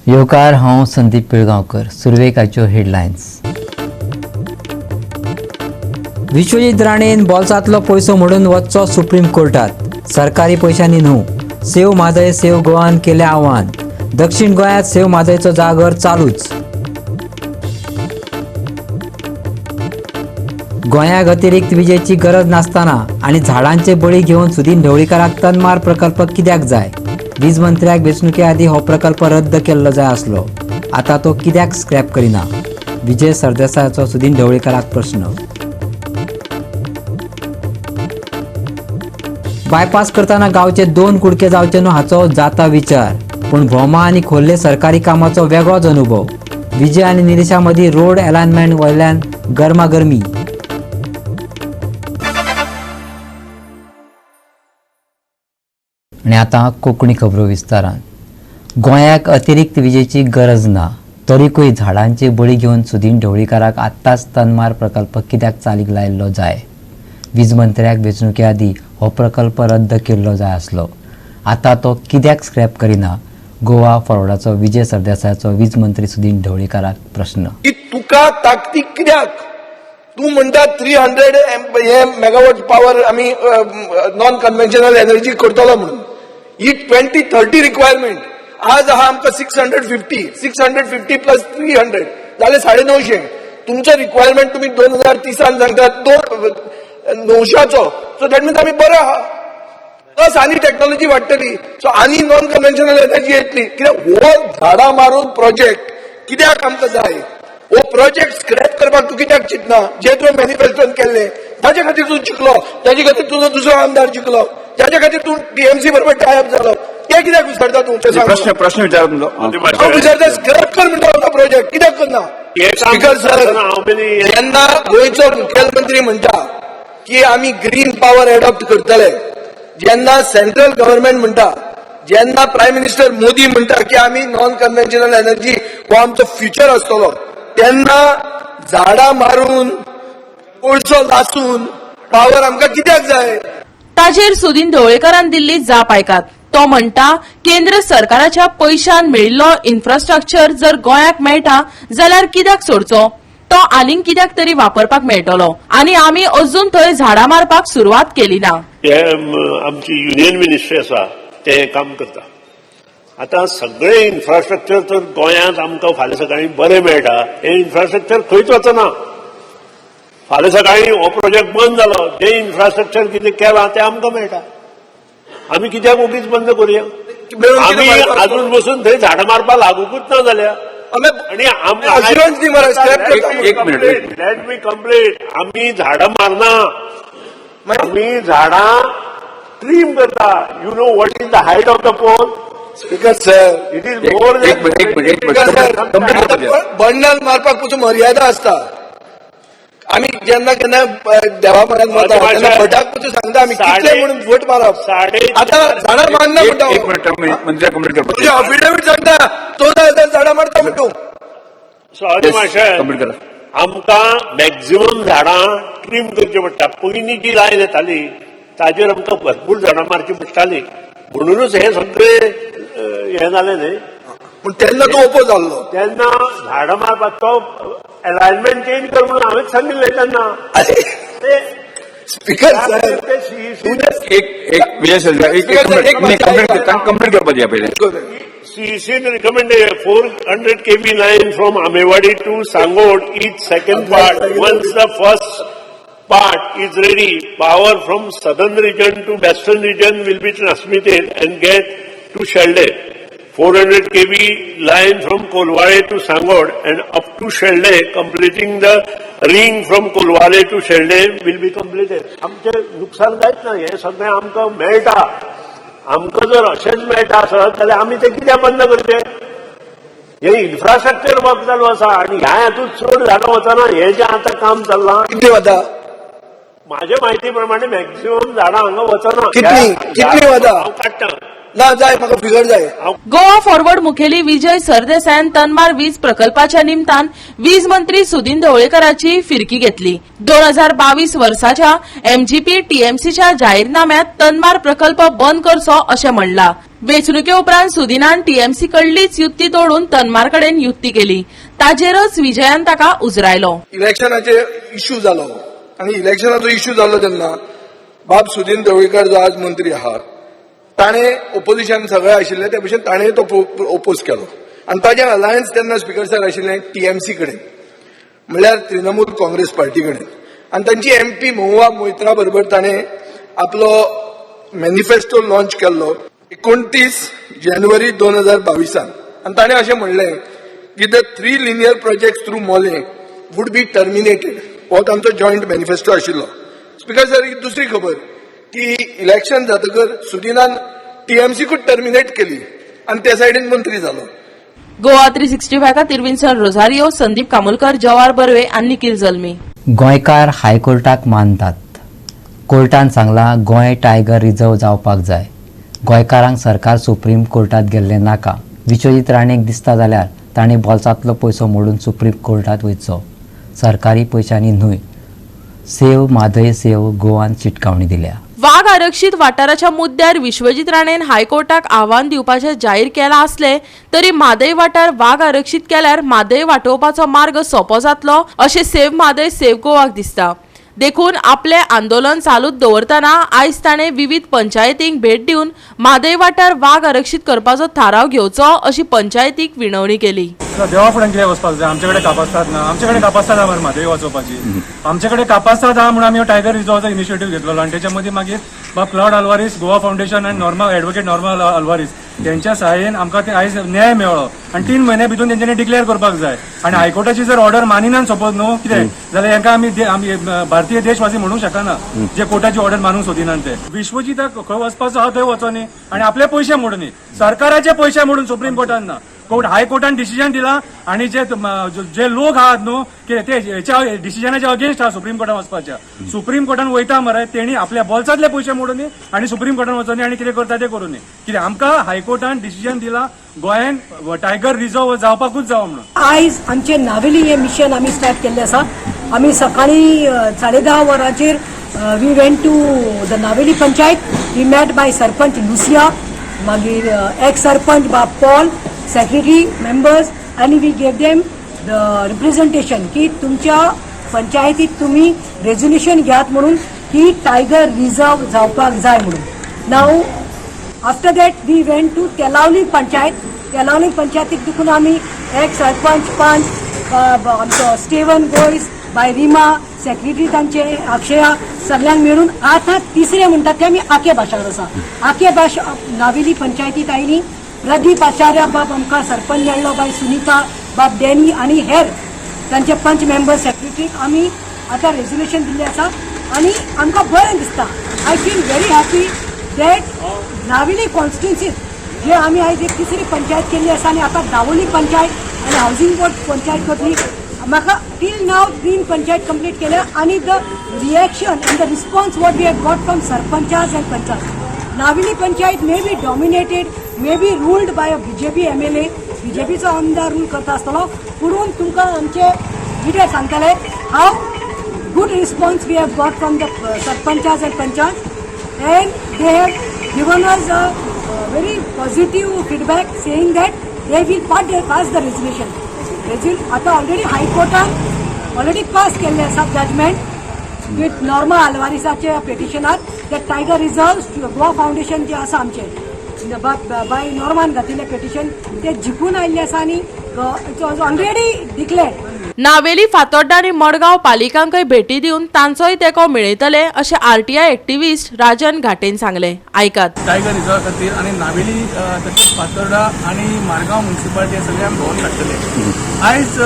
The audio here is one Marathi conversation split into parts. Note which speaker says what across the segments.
Speaker 1: येवकार हांव संदीप पिळगांवकर. सुरवेकाच्यो हेडलायन्स. विश्वजीत राणेन बोल्सांतलो पयसो मोडून वचचो सुप्रीम कोर्टात. सरकारी पयशांनी न्हू. सेव म्हादय सेव गोवान केलें आव्हान. दक्षिण गोंयांत सेव म्हादयचो जागर चालूच. गोंयाक अतिरिक्त विजेची गरज नासतना आनी झाडांचे बळी घेवन सुदीन ढवळीकाराक तनमार प्रकल्प कित्याक जाय? वीज मंत्र्याक वेंचणुके आदीं हो प्रकल्प रद्द केल्लो जाय आसलो. आतां तो कित्याक स्क्रॅप करिना? विजय सरदेसायाचो सुदीन ढवळीकाराक प्रश्न. बायपास करतना गांवचे 2 कुडके जावचे न्हू हाचो जाता विचार. पूण भोमा आनी खोर्ले सरकारी कामाचो वेगळोच अनुभव. विजय आनी निलेशा मदीं रोड अलायनमेंट वयल्यान गरमागरमी. आनी आतां कोंकणी खबरो विस्तारान. गोंयाक अतिरिक्त विजेची गरज ना, तरीकूय झाडांची बळी घेवन सुदीन ढवळीकाराक आत्ताच तनमार प्रकल्प कित्याक चालीक लायल्लो जाय? वीज मंत्र्याक वेंचणुके आदीं हो प्रकल्प रद्द केल्लो जाय आसलो. आतां तो कित्याक स्क्रॅप करिना? गोवा फॉरवर्डाचो विजय सरदेसायाचो वीज मंत्री सुदीन ढवळीकाराक प्रश्न.
Speaker 2: तुका ताकतीक कित्याक? तूं म्हणटा 300 मेगावॉट पॉवर आमी नॉन कन्व्हेन्शनल एनर्जी करतलो म्हणून. ही 2030 रिक्वायरमेंट. आज आहा आमकां 650 प्लस 300 जाले 950. तुमचो रिक्वायरमेंट तुम्ही 2030 सांगतात 900चो. सो दॅट मीन्स आमी बरो आहा. प्लस आनी टेक्नॉलॉजी वाडटली. सो आनी नॉन कन्व्हेन्शनल एनर्जी येतली. कित्याक हो झाडां मारून प्रोजेक्ट कित्याक आमकां जाय? हो प्रोजेक्ट स्क्रॅप करपाक तूं कित्याक चिंतना? जे तुवें मॅनिफेस्टोन केल्ले ताचे खातीर तूं जिखलो, ताचे खातीर तुजो दुसरो आमदार जिखलो, जाच्या खातीर तूं टीएमसी बरोबर टायअप जालो. ते कित्याक विसरता तूं?
Speaker 3: प्रश्न विचारा तुमचो.
Speaker 2: हांव विचारता स्क्रॅप कर म्हणटा हो प्रोजेक्ट कित्याक करना? स्पीकर सर, जेन्ना गोंयचो मुखेलमंत्री म्हणटा की आमी ग्रीन पॉवर एडॉप्ट करतले, जेन्ना सेंट्रल गव्हर्नमेंट म्हणटा, जेन्ना प्रायम मिनिस्टर मोदी म्हणटा की आमी नॉन कन्व्हेन्शनल एनर्जी हो आमचो फ्युचर आसतलो, तेन्ना झाडां मारून कोळसो लासून पॉवर आमकां कित्याक जाय?
Speaker 4: ताजेर सुदीन ढवळीकारान दिल्ली जाप आयकात. तो म्हणटा केंद्र सरकाराच्या पैशान मेळिल्लो इन्फ्रास्ट्रक्चर जर गोंयाक मेळटा जाल्यार कित्याक सोडचो? तो आनीक कित्याक तरी वापरपाक मेळटलो आनी आमी अजून थंय झाडां मारपाक सुरवात केली ना.
Speaker 5: आमची युनियन मिनिस्ट्री आसा ते काम करता. आता सगळे इन्फ्रास्ट्रक्चर तर गोंयांत आमकां फाल्यां सकाळी बरें मेळटा. हे इन्फ्रास्ट्रक्चर खंयच वचना. फाल्यां सकाळी हो प्रोजेक्ट बंद जालो, जे इन्फ्रास्ट्रक्चर कितें केलां तें आमकां मेळटा. आमी कित्याक ओगीच बंद करुया? आमी आजून बसून थंय झाडां मारपाक लागूकूच ना जाल्या. आणि
Speaker 3: एक मिनिट,
Speaker 5: लेट मी कंप्लीट. आमी झाडां मारना, आमी झाडां ट्रीम करता. You know what is the height of the pole?
Speaker 2: Speaker sir,
Speaker 5: it is more
Speaker 2: bundle मारपाक पासून मर्यादा आसता. आमी जेन्ना केन्ना देवा म्हऱ्याक वता तेन्ना भटाक पासून सांगता आमी कितले म्हणून वोट मारप. आतां झाडां मारना म्हणटा तुजे अफिडेवीट सांगता 14,000 झाडां मारता म्हणटा.
Speaker 5: सॉरी मातशें, आमकां मॅक्झिमम झाडां ट्रीम करची पडटा. पयलीं जी लायन येताली ताजेर आमकां भरपूर झाडां मारची पडटाली. म्हणूनच हे सगळे हे जालें न्ही.
Speaker 2: पूण तेन्ना तो ओपो जाल्लो.
Speaker 5: तेन्ना झाडां मारपाक तो अलायनमेंट चेंज कर म्हणून हांवें सांगिल्लें तेन्ना.
Speaker 2: स्पीकर सर,
Speaker 3: विजय सर कंप्लीट करपाची पहिले.
Speaker 5: CEC recommended 400 kV line from Amewadi to Sangod, each second part. Once the first part is ready, power from southern region to western region will be transmitted and get to Shelday. 400 kV line from Kolwale to Sangod and up to Shelday, completing the ring from Kolwale to Shelday will be completed. आमचे नुकसान जायत ना. हे सगळें आमकां मेळटा. आमकां जर अशेंच मेळटा आसत जाल्यार आमी ते कित्याक बंद करचे? हे इन्फ्रास्ट्रक्चर वर्क चालू आसा आनी ह्या हातूंत चड झाडां वचना. हे जे आतां काम चल्लां
Speaker 2: कितली वता?
Speaker 5: म्हाजे म्हायती प्रमाणे मॅक्झिमम झाडां हांगा वचना.
Speaker 2: कितली वता?
Speaker 5: हांव काडटा.
Speaker 2: ना जाय म्हाका फिगर जाय.
Speaker 4: गोवा फॉरवर्ड मुखेली विजय सरदेसायन तनमार वीज प्रकल्पाच्या निमतान वीज मंत्री सुदीन ढवळेकरांची फिरकी घेतली. 2022 वर्साच्या एमजीपी टीएमसीच्या जाहीरनाम्यात तनमार प्रकल्प बंद करचो अशें म्हणला. वेंचणुके उपरांत सुदिनान टीएमसी कडलीच युती तोडून तनमार कडेन युती केली. ताजेरच विजयान ताका उजरायलो.
Speaker 2: इलेक्शनाचे इश्यू जालो आनी इलेक्शनाचो इश्यू जालो तेन्ना बाब सुदीन ढवळीकर जो आज मंत्री आहा ताणे ओपोजिशन सगळे आशिल्ले ते भशेन ताणें तो ओपोज केलो आनी ताजें अलायन्स तेन्ना स्पीकर सर आशिल्लें टीएमसी कडेन म्हणल्यार तृणमूल काँग्रेस पार्टी कडेन आनी तांची एमपी महुआ मोइत्रा बरोबर ताणें आपलो मॅनिफेस्टो लॉन्च केल्लो 29 जानेवारी 2022 आनी ताणें अशें म्हणलें की द 3 लिनियर प्रोजेक्ट्स थ्रू मोले वूड बी टर्मिनेटेड. हो तांचो जॉयंट मॅनिफेस्टो आशिल्लो. स्पीकर सर ही दुसरी खबर की इलेक्शन जातकर सुदिनान टीएमसीकूच टर्मिनेट केली आणि त्या सायडीन मंत्री जालो.
Speaker 4: गोवा 365 खातीर विन्सन रोझारियो, संदीप कामुलकर, जवाहर बर्वे आनी निखिल जल्मी.
Speaker 1: गोंयकार हायकोर्टाक मानतात. कोर्टान सांगला गोंय टायगर रिझर्व जावपाक जाय. गोंयकारांक सरकार सुप्रीम कोर्टात गेल्ले नाका. विश्वजीत राणेक दिसता जाल्यार ताणें बोल्सांतलो पयसो मोडून सुप्रीम कोर्टात वयचो. सरकारी पयशांनी न्हय. सेव माधय सेव गोवान चिटकावणी दिल्या.
Speaker 4: वाघ आरक्षीत वाठाराच्या मुद्द्यार विश्वजीत राणेन हायकोर्टाक आव्हान दिवपाचे जाहीर केला असले तरी मादय वाठार वाघ आरक्षीत केल्यार मादय वाटोवपाचो मार्ग सोपो जातलो अशें सेव मादय सेव गोवाक दिसता. देखून आपले आंदोलन चालूच दवरतना आयज ताणें विविध पंचायतींक भेट दिवन मादय वाठार वाघ आरक्षीत करपाचो थाराव घेवचो अशी पंचायतीक विनवणी केली.
Speaker 6: देवा फुडें कितें वचपाक जाय. आमचे कडेन कापास्ताद ना. आमचे कडेन कापास्ताद आहा म्हादय वाचोवपाची. आमचे कडेन कापास्ताद आहा म्हणून आमी टायगर रिझर्वाचो इनिशिएटीव घेतलो आनी तेच्या मदीं मागीर बाब क्लाउड आल्वारीस, गोवा फावंडेशन आनी नॉर्मल एडवोकेट नॉर्मल आल्वारीस यांच्या सहाय्यान आमकां ते आयज न्याय मेळ्ळो आनी 3 म्हयने भितर तेंच्यांनी डिक्लेअर करपाक जाय. आनी हायकोर्टाची जर ऑर्डर मानिनान सपोज न्हू कितें जाल्यार हांकां आमी भारतीय देशवासी म्हणूंक शकना जे कोर्टाची ऑर्डर मानूंक सोदिनान ते. विश्वजीताक खंय वचपाचो आहा थंय वचो न्ही आनी आपले पयशे मोडून न्ही. सरकाराचे पयशे मोडून सुप्रीम कोर्टान ना. हायकोर्टान डिसिजन दिला आणि जे लोक आहात न्हू ते डिसिजनाच्या अगेन्स्ट आहा सुप्रीम कोर्टान वचपाच्या. सुप्रीम कोर्टान वयता मरे तेणी आपल्या बोल्सांतले पयशे मोडून आणि सुप्रीम कोर्टान वचोनी आणि कितें करता ते करून कितें आमकां हायकोर्टान डिसिजन दिला गोंयान टायगर रिझर्व जावपाकूच जावो म्हणून.
Speaker 7: आयज आमचे नावेली हे मिशन आमी स्टार्ट केल्ले आसा. आमी सकाळी 10:30 वरांचेर we went to the Naveli panchayat. We met by sarpanch Lucia, मागीर ex sarpanch Bab Paul, secretary members आणि we gave them the representation की तुमच्या पंचायतीत तुम्ही रेझोल्युशन घ्यात म्हणून की टायगर रिझर्व जावपाक जाय म्हणून. Now after that we went to Telaulim panchayat. Telaulim पंचायतीक देखून आमी एक सरपंच, पंच, आमचो स्टेवन गोयस, बाय रिमा, सेक्रेटरी तांचे अक्षया सगळ्यांक मेळून आता तिसरे म्हणटात ते आमी आखे भाशार आसा. आखे भाशा नावेली पंचायतीत आयली. प्रदीप आचार्य बाब आमकां सरपंच मेळ्ळो, बाय सुनीता, बाब डॅनी आनी हेर तांचे पंच मेंबर सेक्रेटरीक आमी आतां रेझोल्युशन दिल्लें आसा आनी आमकां बरें दिसता. I feel very happy that Navelim कॉन्स्टिट्युन्सीत जे आमी आयज एक तिसरी पंचायत केल्ली आसा आनी आतां दावोली पंचायत आनी हावजींग बोर्ड पंचायत करतली. म्हाका टील नाव 3 पंचायत कंप्लीट केल्या आनी the reaction and the response what we have got from सरपंचास and panchayat. Navelim panchayat may be dominated, may be ruled by a BJP MLA. बीजेपीचो आमदार रूल करता आसतलो पुणून तुमकां आमचे कितें सांगतले हाव good response we have got from the सरपंचास and panchayat and they have given us a very positive feedback saying that they will pass the resolution. आता ऑलरेडी हायकोर्टान ऑलरेडी पास केल्ले आसा जजमेंट विथ नॉर्मा आल्वारिसाचे पेटिशनार ते टायगर रिझर्व गोवा फावंडेशन जे आसा आमचे बाय नॉर्मान घातिल्ले पेटिशन ते जिखून आयिल्ले आसा आनी it was already declared.
Speaker 4: Navelim, Fatorda आणि मडगांव पालिकांकय भेटी दिवन तांचोय तेंको मेळयतले अशें आरटीआय एक्टिव्हिस्ट राजन घाटेन सांगले. आयकात.
Speaker 6: टायगर रिझर्व खातीर आणि नावेली तशेंच फातोर्डा आणि मारगांव म्युनिसिपालिटी सगळे आमी भोंवून काडटले. आयज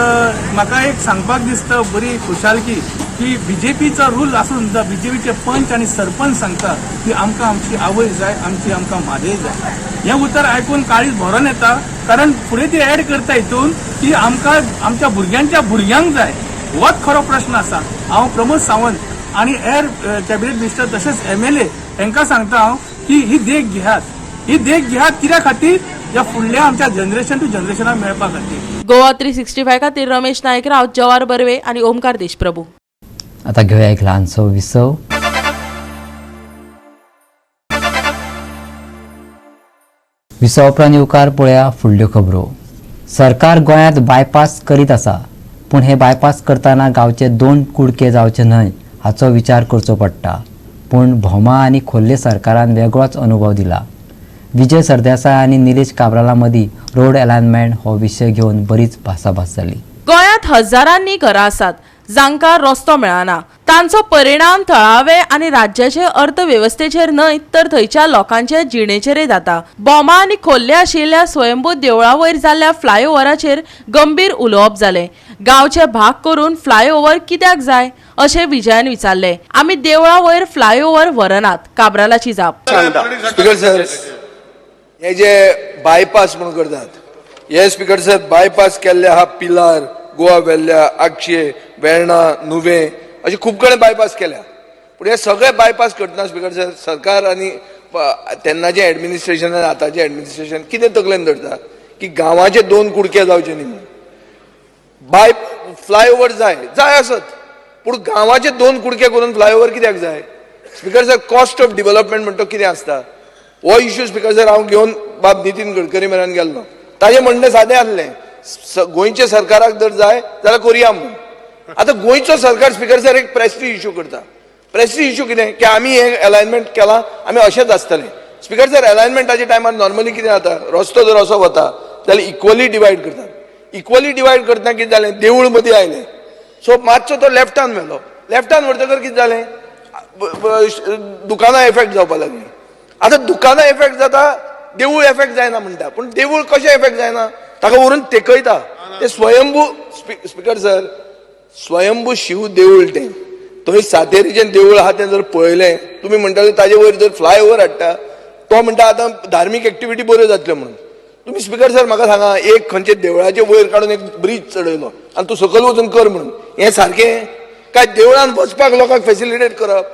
Speaker 6: म्हाका एक सांगपाक दिसता बरी खुशालकी की बीजेपीचो रूल आसून सुद्दां बीजेपीचे पंच आणि सरपंच सांगता की आमकां आमची आवय जाय, आमकां मादय जाय. हें उतर आयकून काळीज भरून येता कारण फुडें ती एड करता हितून की आमकां आमच्या भुरग्यांक जाय. होच खरो प्रश्न आसा. हांव प्रमोद सावंत आनी हेर कॅबिनेट मिनिस्टर तशेंच एमएलए हांकां सांगता हांव की ही देख घेयात
Speaker 8: ही देख घ्या कित्या खातीर या फुडल्या आमच्या जनरेशन टू जनरेशनाक मेळपा खातीर.
Speaker 4: गोवा 365 खातीर रमेश नायकराव, जवाहर बर्वे आणि ओमकार देशप्रभू.
Speaker 1: आता घेऊया एक ल्हानसो विसव. विसव उपरांत येवकार पळया फुडल्यो खबरो. सरकार गोंयांत बायपास करीत आसा, पूण हे बायपास करतना गांवचे 2 कुडके जावचे न्हय हाचो विचार करचो पडटा. पूण भोमा आनी खोर्ले सरकारान वेगळोच अनुभव दिला. विजय सरदेसाय आनी निलेश काब्राला मदीं रोड अलायनमेंट हो विशय घेवन बरीच भासाभास जाली.
Speaker 4: गोंयांत हजारांनी घरां आसात जांकां रस्तो मेळना. तांचो परिणाम थळावे आनी राज्याचे अर्थवेवस्थेचेर न्हय तर थंयच्या लोकांचे जिणेचेरय जाता. बोमा आनी खोर्ले आशिल्ल्या स्वयंभू देवळा वयर जाल्ल्या फ्लायओव्हराचेर गंभीर उलोवप जालें. गांवचे भाग करून फ्लायओव्हर कित्याक जाय अशें विजयान विचारले. आमी देवळा वयर फ्लायओव्हर व्हरनात, काब्रालाची जाप.
Speaker 2: स्पीकर सर, हे जे बायपास म्हणून करतात, हे स्पीकर सर बायपास केल्ले हा पिलार, गोवा वेल्ल्या, आगशे, वेर्णा, नुवे अशे खूब कडेन बायपास केल्या. पूण हे सगळे बायपास करतना स्पीकर सर सरकार आनी तेन्नाचे एडमिनिस्ट्रेशन आनी आतांचे एडमिनिस्ट्रेशन कितें तकलेन धरता की गांवाचे 2 कुडके जावचे न्ही म्हणून. फ्लायओव्हर जाय आसत, पूण गांवाचे 2 कुडके करून फ्लायओव्हर कित्याक जाय? Speaker sir cost of development म्हणटा कितें आसता हो इश्यू स्पीकर सर हांव घेवन बाब नितीन गडकरी मेरेन गेल्लो. ताजें म्हणणें सादें आसलें, गोंयच्या सरकाराक जर जाय जाल्यार करया म्हणून. आतां गोंयचो सरकार स्पीकर सर एक प्रेस्टीज इश्यू करता. प्रेस्टीज इश्यू कितें की आमी हे अलायनमेंट केलां, आमी अशेंच आसतलें. स्पीकर सर अलायनमेंटाच्या टायमार नॉर्मली कितें जाता, रस्तो जर असो वता जाल्यार इक्वली डिवायड करतात. इक्वली डिवायड करतना कितें जालें, देवूळ मदीं आयलें, सो मातसो तो लेफ्टान व्हेलो. लेफ्टान व्हरतकर कितें जालें, दुकानां एफेक्ट जावपाक लागली. आतां दुकानां एफेक्ट जाता, देवूळ एफेक्ट जायना म्हणटा. पूण देवूळ कशें एफेक्ट जायना, ताका व्हरून तेकयता. ते स्वयंभू स्पीकर सर स्वयंभू शिव देवूळ तें थंय सातेरीचें देवूळ आहा तें जर पळयलें तुमी म्हणटाले ताजे वयर जर फ्लायओव्हर हाडटा, तो म्हणटा आतां धार्मीक एक्टिविटी बऱ्यो जातल्यो म्हणून. तुमी स्पीकर सर म्हाका सांगा, एक खंयचे देवळाचे वयर काडून एक ब्रिज चडयलो आनी तूं सकयल वचून कर म्हणून, हें सारकें काय? देवळान वचपाक लोकांक फेसिलिटेट करप?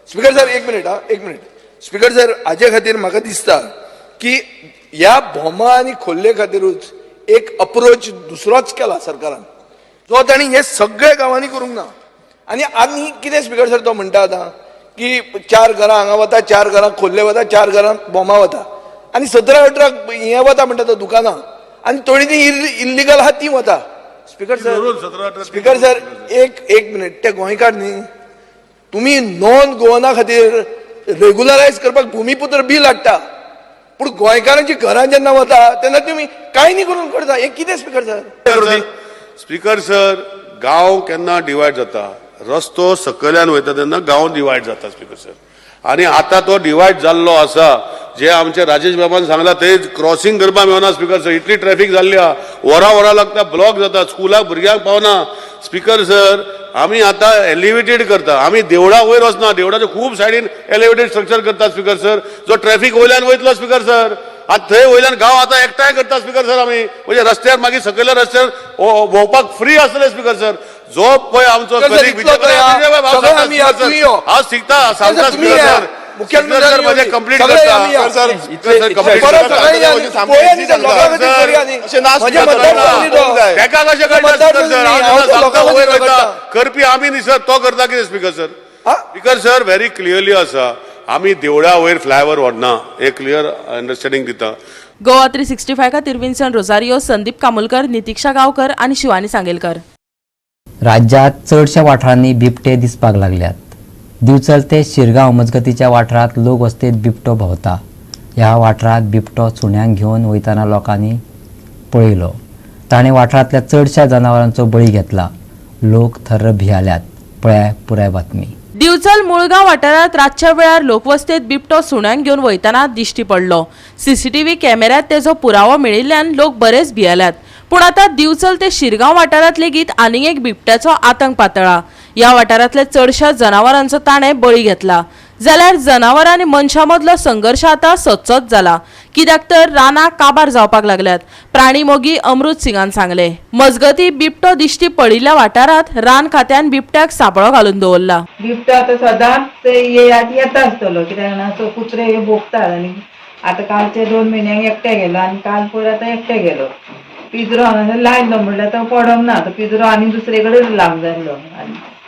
Speaker 2: स्पीकर सर एक मिनिट स्पीकर सर, हाजे खातीर म्हाका दिसता की ह्या भोमा आनी खोर्ले खातीरूच एक अप्रोच दुसरोच केला सरकारान, जो ताणी हे सगळे गांवांनी करूंक ना. आनी आमी कितें स्पीकर सर तो म्हणटा आतां की 4 घरां हांगा वता, 4 घरां खोर्ले वता, 4 घरां बोमा वता, आनी 17-18 हे वता म्हणटा तो दुकानां, आनी थोडी ती इल्लिगल आहा ती वता. स्पीकर सर एक मिनिट, ते गोंयकार न्ही, तुमी नॉन गोवना खातीर रेग्युलरायज करपाक भूमिपुत्र बील हाडटा, पूण गोंयकारांची घरां जेन्ना वता तेन्ना तुमी कांय न्ही करून करता. हे कितें स्पीकर सर?
Speaker 5: स्पीकर सर, गांव केन्ना डिवायड जाता, रस्तो सकयल्यान वयता तेन्ना गांव डिवायड जाता स्पीकर सर. आनी आतां तो डिवायड जाल्लो आसा, जे आमचे राजेश बाबान सांगला थंय क्रॉसिंग करपाक मेळना स्पीकर सर. इतली ट्रॅफिक जाल्ली आहा, वरां लागता, ब्लॉक जाता, स्कुलाक भुरग्यांक पावना. स्पीकर सर, आमी आतां एलिवेटेड करता, आमी देवळा वयर वचना, देवळाच्या खूब सायडीन एलिवेटेड स्ट्रक्चर करता स्पीकर सर, जो ट्रॅफिक वयल्यान वयतलो स्पीकर सर. आनी थंय वयल्यान गांव आतां एकठांय करता स्पीकर सर. आमी म्हणजे रस्त्यार मागीर सकयल्या रस्त्यार भोंवपाक फ्री आसतले स्पीकर सर. जो पळय आमचो कलीग हांव शिकता सांगता स्पीकर सर, मुख्यमंत्री माझे कंप्लीट करता सर. करपी आमी न्ही सर, तो करता कितें speaker sir? Speaker sir very clearly आसा, आमी देवळा वयर फ्लायओव्हर व्हरना, हे क्लियर अंडरस्टँडिंग दिता.
Speaker 4: गोवा 365 खातीर विन्सन रोजारियो, संदीप कामुलकर, नितीक्षा गांवकर आणि शिवानी सांगेलकर.
Speaker 1: राज्यात चडशा वाठारांनी बिबटे दिसपाक लागल्यात. दिवचल ते शिरगांव मजगतीच्या वाठारांत लोक वस्तेत बिबटो भोंवता. ह्या वाठारांत बिबटो सुण्यांक घेवन वयताना लोकांनी पळयलो. ताणें वाठारांतल्या चडशा जनावरांचो बळी घेतला. लोक थर्र भियाल्यात. पळयात पुराय बातमी.
Speaker 4: दिवचल मुळगांव वाठारांत रातच्या वेळार लोकवस्तेत बिबटो सुण्यांक घेवन वयताना दिश्टी पडलो. सीसीटीव्ही कॅमेऱ्यात तेजो पुरावो मेळिल्ल्यान लोक बरेच भियाल्यात. पूण आतां दिवचल ते शिरगांव वाठारांत लेगीत आनीक एक बिबट्याचो आतंक पातळ्ळा. ह्या वाठारांतल्या चडशा जनावरांचो ताणें बळी घेतला. जाल्यार जनावरां आनी मनशां मदलो संघर्श आतां सतत जाला. कित्याक तर रानां काबार जावपाक लागल्यात. प्राणी मोगी अमृत सिंगान सांगले. मजगती बिबटो दिश्टी पडिल्ल्या वाठारांत रान खात्यान बिबट्याक सांपळो घालून दवरला.
Speaker 9: बिबटो आतां सदांच येता आसतलो, कित्याक तो कुत्रे भोगतात आनी आता कालचे 2 म्हयन्यांक एकटे गेलो आनी काल पयर आतां एकटे गेलो. पिंजरो हांगासर लायलो म्हणल्यार तो पडोंक ना, तो पिंजरो आनी दुसरे कडेन लावंक जाय आसलो.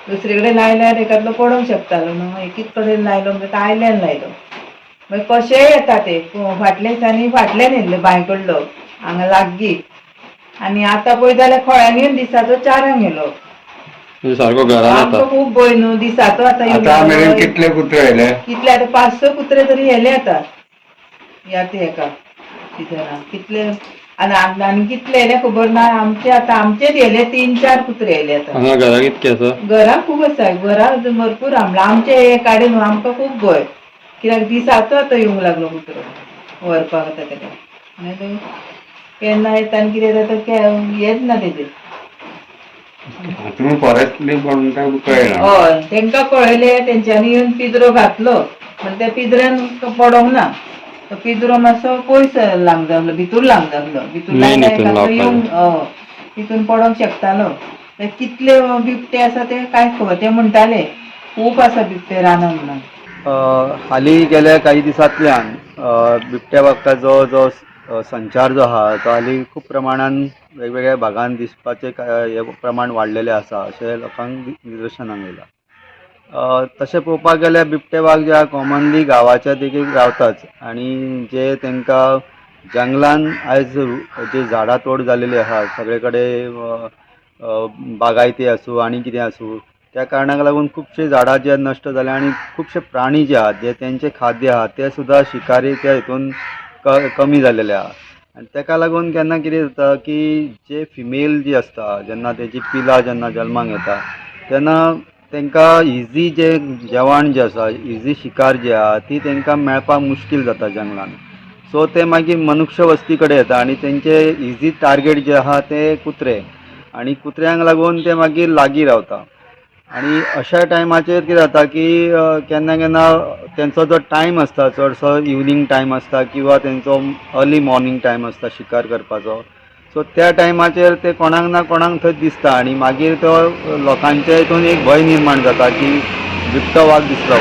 Speaker 9: दुसरे कडेन लायल्यार एकातलो पडोंक शकतालो न्हू, एकीच कडेन लायलो म्हणजे आयल्यान लायलो. मागीर कशेय येता ते फाटल्या दिसांनी फाटल्यान येयल्ले बांय कडलो हांगा लागीं. आनी आतां पळय जाल्यार खोळ्यांनी दिसाचो 4 गेलो.
Speaker 3: सारको घरान
Speaker 9: आमकां खूब भंय न्हू दिसाचो आतां
Speaker 3: कितले कुत्रे आयले?
Speaker 9: कितले आतां 5-6 कुत्रे तरी येले आतां ह्या हेका सिजनाक. कितले आनी कितले येले खबर ना. आमचेच येले 3-4 कुत्रे येले आतां.
Speaker 3: हांगा घरा कितके आसा?
Speaker 9: घरा खूब आसा, घरा भरपूर आमचे हे काडे न्हू आमकां खूब भंय. कित्याक दिसाचो आतां येवंक लागलो कुत्रो व्हरपाक आतां तेका. आनी केन्ना येता आनी कितें जाता हेच ना तेजेर.
Speaker 3: तुम्ही फॉरेस्टली कळना?
Speaker 9: हय तेंका कळयले, तेंच्यांनी येवन पिंजरो घातलो पण त्या पिंजऱ्यान पडोंक ना. तो पिंजरो मातसो पयस लावंक जाय आसलो, भितूर लावंक जाय आसलो. भितूर लायल्यार येवन तितून पडोंक शकतालो. ते कितले बिबटे आसा ते कांय खबर. ते म्हणटाले खूब आसा बिबटे रानान म्हणून.
Speaker 10: हालीं गेल्या काही दिसांतल्यान बिबट्या बाबताचो जो संचार जो आहा तो हालीं खूब प्रमाणान वेगवेगळ्या भागांत दिसपाचें हे प्रमाण वाडलेलें आसा अशें लोकांक निदर्शनाक येयलां. तशें पळोवपाक गेल्यार बिबटे वाग जे कॉमनली गांवाच्या देगेक रावताच आनी जे तांकां जंगलान आयज जे झाडां तोड जालेली आहा सगळे कडेन बागायती आसूं आनी कितें आसूं त्या कारणाक लागून खुबशे झाडां जे नश्ट जाल्या आनी खुबशे प्राणी जे आहात जे तेंचे खाद्य आहा ते सुद्दां शिकारी त्या हितून कमी जालेले आहा. आनी ताका लागून केन्ना कितें जाता की जे फिमेल जी आसता जेन्ना तेजी पिलां जेन्ना जल्माक येता तेन्ना तांकां इजी जे जेवण जें आसा इजी शिकार जी आहा ती तांकां मेळपाक मुश्कील जाता जंगलान. सो ते मागीर मनुश्य वस्ती कडेन येता आनी तेंचे इजी टार्गेट जे आहा ते कुत्रे आनी कुत्र्यांक लागून ते मागीर लागीं रावता. आनी अशा टायमाचेर कितें जाता की केन्ना केन्ना तेंचो जो टायम आसता चडसो इवनींग टायम आसता किंवा तेंचो अर्ली मॉर्निंग टायम आसता शिकार करपाचो. सो त्या टायमाचेर ते कोणाक ना कोणाक थंय दिसता आनी मागीर तो लोकांच्या हितून एक भंय निर्माण जाता की बिबटो वाग दिसलो.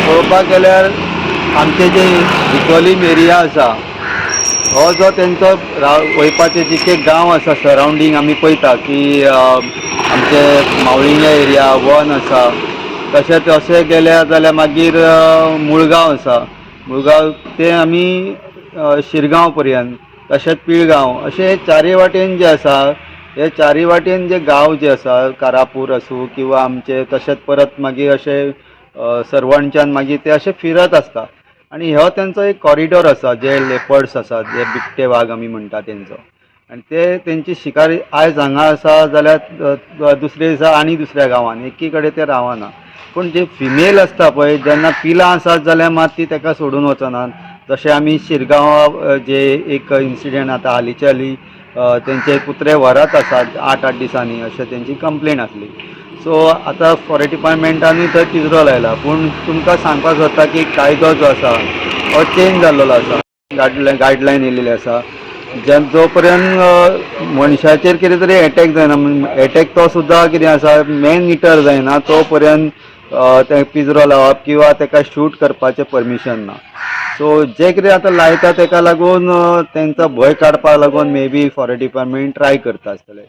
Speaker 10: पळोवपाक गेल्यार आमचे जे इकोलीम एरिया आसा हो जो तेंचो वयपाचे जितके गांव आसा सरावंडींग आमी पळयता की आमचे मावळिंगे एरिया वन आसा तशेंच अशें गेले जाल्यार मागीर मुळगांव आसा. मुळगांव ते आमी शिरगांव पर्यंत तशेंच पिळगांव अशे चारय वाटेन जे आसा हे चारय वाटेन जे गांव जे आसा कारापूर आसूं किंवा आमचे तशेंच परत मागीर अशे सरवणच्यान मागीर ते अशे फिरत आसता आनी हो तेंचो एक कॉरिडॉर आसा जे लेपर्ड्स आसात जे बिबटे वाग आमी म्हणटा तेंचो. आनी ते तेंची शिकार आयज हांगा आसा जाल्यार दुसरे दिसा आनी दुसऱ्या गांवांन एकी कडेन ते रावना. पूण जे फिमेल आसता पळय जेन्ना पिलां आसात जाल्यार मात ती ताका सोडून वचनात. जशें आमी शिरगांव जे एक इन्सिडेंट आतां हालींच्या हालीं तेंचे कुत्रे व्हरत आसात 8-8 दिसांनी अशें तेंची कंप्लेन आसली. सो आतां फॉरेस्ट डिपार्टमेंटानूय थंय पिंजरो लायला पूण तुमकां सांगपाक सोदता की कायदो जो आसा हो चेंज जाल्लो आसा. गायडलायन येयलेली आसा जो पर्यंत मनशाचेर कितें तरी एटॅक जायना एटॅक तो सुद्दां कितें आसा मॅन इटर जायना तो पर्यंत ते पिंजरो लावप किंवा ताका शूट करपाचें परमिशन ना. सो जे कितें आतां लायता ताका लागून तेंचो भंय काडपाक लागून may be forest department try करता आसतलें.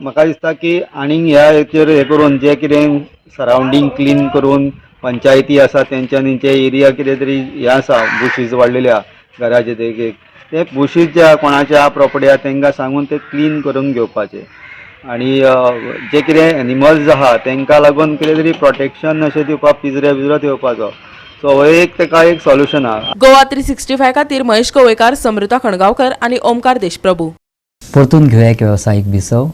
Speaker 10: म्हाका दिसता की आनीक ह्या हेचेर हे करून जे कितें सरावंडींग क्लीन करून पंचायती आसा तेंच्यांनी जे एरिया कितें तरी हे आसा बुशीज वाडलेले आहा घराचे देगेक ते बुशीज जे कोणाचे आहा प्रॉपर्टी आहा तांकां सांगून ते क्लीन करून घेवपाचे. आनी जे कितें एनिमल्स आहा तांकां लागून कितें तरी प्रोटेक्शन अशें दिवपाक पिंजरो दिवपाचो. सो हो एक ताका एक सोल्युशन आहा.
Speaker 4: गोवा 365 खातीर महेश कवळेकार, समृता खणगांवकर आनी ओमकार देशप्रभू.
Speaker 1: परतून घेवया एक वेवसायीक विसव.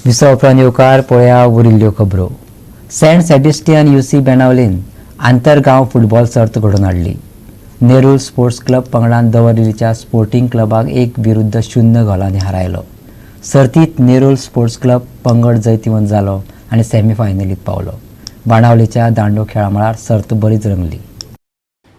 Speaker 1: विसव उपरांत येवकार पळया उरिल्ल्यो खबरो. सेंट सेबेस्टियन UC बेनावलीन आंतरगांव फुटबॉल सर्त घडोवन हाडली. नेरूल स्पोर्ट्स क्लब पंगडान दवरिल्ल्या स्पोर्टिंग क्लबाक 1-0 गोलांनी हारायलो. सर्तीत नेरूल स्पोर्ट्स क्लब पंगड जैतिवंत जालो आनी सेमीफायनलींत पावलो. बाणावलीच्या दांडो खेळा मळार सर्त बरीच रंगली.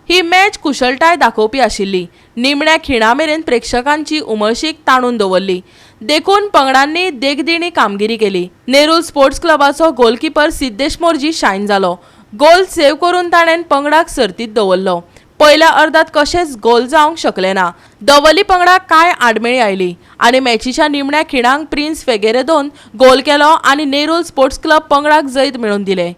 Speaker 4: ही मॅच कुशळटाय दाखोवपी आशिल्ली. निमण्या खिणा मेरेन प्रेक्षकांची उमळशीक ताणून दवरली. देखून पंगडांनी देखदिणी कामगिरी केली. नेरूल स्पोर्ट्स क्लबाचो गोलकीपर सिद्धेश मोर्जी शायन जालो. गोल सेव्ह करून ताणें पंगडाक सर्तीत दवरलो. पहिल्या अर्धात कशेंच गोल जावंक शकले ना. दवली पंगडाक काय आडमेळी आयली आनी मॅचीच्या निमण्या खिणांक प्रिन्स फेगेरेदोन गोल केलो आनी नेरूल स्पोर्ट्स क्लब पंगडाक जैत मेळोवन दिले.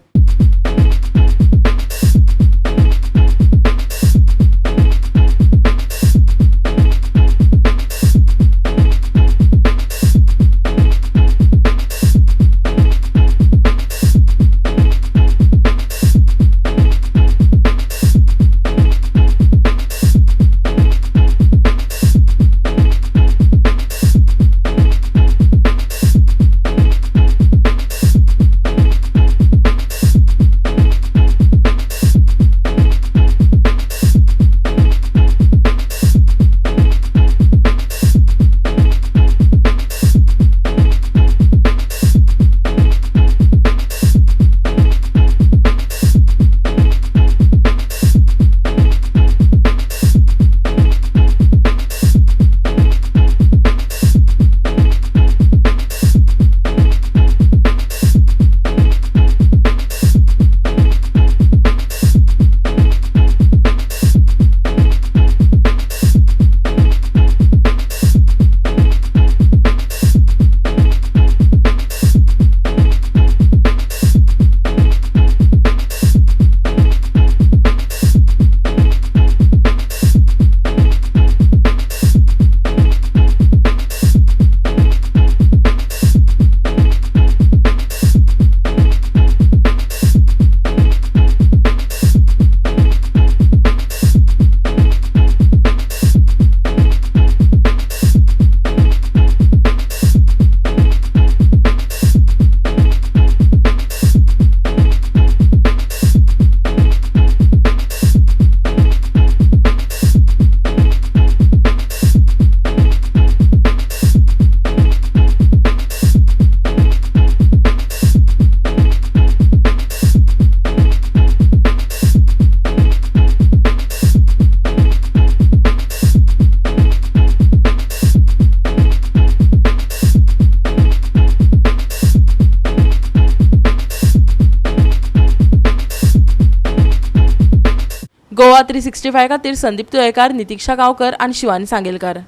Speaker 4: गोवा 365 खातीर संदीप तुयेकार, नितीक्षा गांवकर आनी शिवानी सांगेलकार.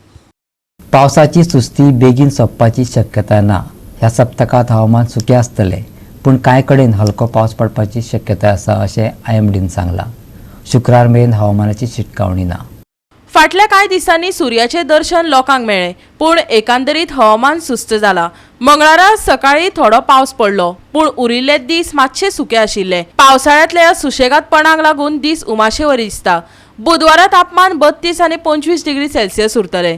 Speaker 1: पावसाची सुस्ती बेगीन सोंपपाची शक्यताय ना. ह्या सप्तकात हवामान सुकें आसतलें, पूण कांय कडेन हलको पावस पडपाची शक्यताय आसा अशें IMDन सांगलां. शुक्रार मेरेन हवामानाची शिटकावणी ना.
Speaker 4: फाटल्या कांय दिसांनी सुर्याचें दर्शन लोकांक मेळ्ळें, पूण एकंदरीत हवामान सुस्त जाला. मंगळारा सकाळी थोडो पावस पडलो, पूण उरिल्ले दीस मातशे सुके आशिल्ले. पावसाळ्यांतल्या सुशेगादपणाक लागून दीस उमाशेवरी दिसता. बुधवारा तापमान 32 आनी 25 डिग्री सेल्सियस उरतले.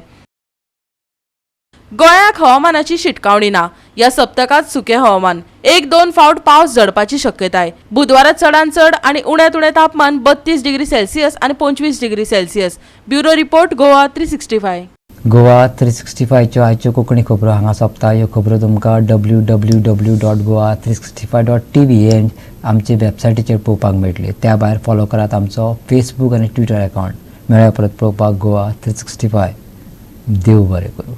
Speaker 4: गोंयाक हवामानाची शिटकावणी ना. ह्या सप्तकात सुकें हवामान. 1-2 फावट पावस झडपाची शक्यताय. बुधवारा चडांत चड आनी उण्यांत उणें तापमान 32 डिग्री सेल्सियस आनी 25 degree Celsius. Bureau report Goa 365.
Speaker 1: Goa 365च्यो आयच्यो कोंकणी खबरो हांगा सोंपता. ह्यो खबरो तुमकां www.goa365.tv एंड आमचे वेबसायटीचेर पळोवपाक मेळटले. त्या भायर फॉलो करात आमचो फेसबूक आनी ट्विटर अकावंट. मेळ्या परत पळोवपाक गोवा 365. देव बरें करूं.